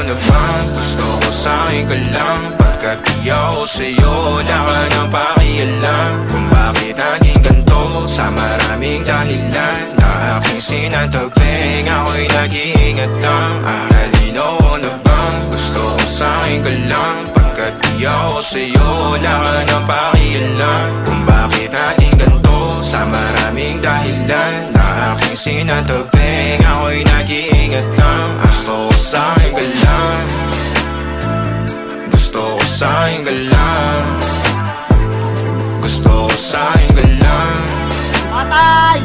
na bang gusto ko sa'kin ka lang? Pagkat di ako sa'yo, wala ka nang pakialam. Kung bakit naging ganito sa maraming dahilan na aking sinatagping, ako'y nag-iingat lang. Nalinaw ko na bang gusto ko sa'kin ka lang? Pagkat di ako sa'yo, wala ka nang pakialam. Kung bakit naging ganito sa maraming dahilan na aking sinatagping, ako'y nag-iingat lang. Gusto ko sa'kin ka lang, gusto ko sa'kin ka lang, gusto ko sa'kin ka lang, Patay!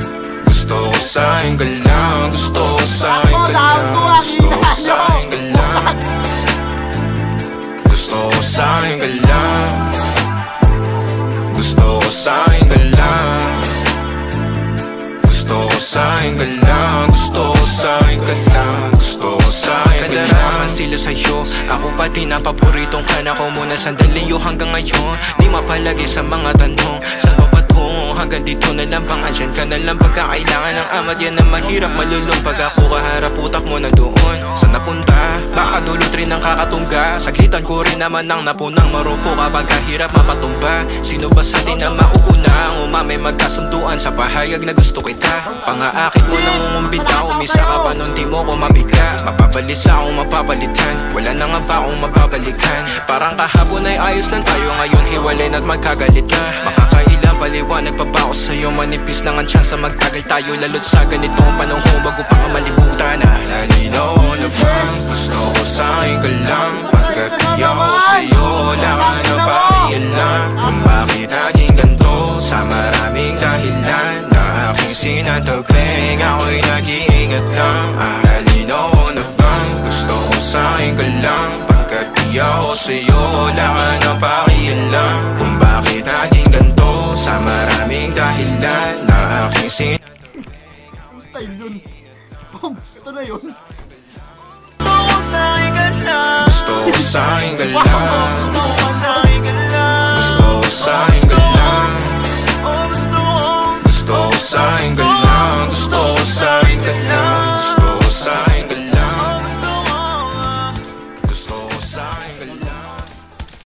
gusto ko sa'kin ka lang, gusto ko sa'kin ka lang, gusto ko sa'kin ka lang, gusto ko sa'kin ka lang, gusto ko sa'kin ka lang, gusto ko sa'kin ka lang, gusto ko sa'kin ka lang, gusto ko sa'kin ka lang. Kadalaman sila sa'yo, ako pati na paboritong ka na ko muna sandali o hanggang ngayon. Di mapalagi sa mga tanong, saan ba patungo? Hanggang dito na lang bang andyan ka na lang pagkakailangan ng amat? Yan na mahirap malulong pag ako kaharap, utak mo na doon. Saan napunta? Baka dulot rin ang kakatungga. Saglitan ko rin naman ang napunang marupo kapag kahirap mapatumba. Sino ba sa atin na mauuna? Ang umamay magkasunduan sa pahayag na gusto kita. Pangaakit mo nang umumbita, umisa ka pa nun di mo ko mabigla. Mapabalisa akong mapapalitan, wala na nga ba akong mapabalikan. Parang kahapon ay ayos lang tayo, ngayon hiwalay na't magkagalit na. Makakailang paliwanag pa ba ako sa'yo? Manipis lang ang tsansa magtagal tayo, lalo't sa ganitong panahon bago pa ka malibutan na. Nalinaw ko na bang gusto ko sa'kin ka lang? Pagkat di ako sa'yo, wala ka na pakialam. Kung bakit naging ganito sa maraming dahilan na aking sinatagping, ako'y nag-iingat lang. Nalinaw ko na bang gusto ko sa'kin ka lang? Pagkat di ako sa'yo, wala ka na pakialam. Kung bakit naging ganito sa maraming dahilan na aking sinatagping, Ang style yun. Boom! Ito na yun. gusto ko sa'kin ka lang, gusto ko sa'kin ka lang, gusto ko sa'kin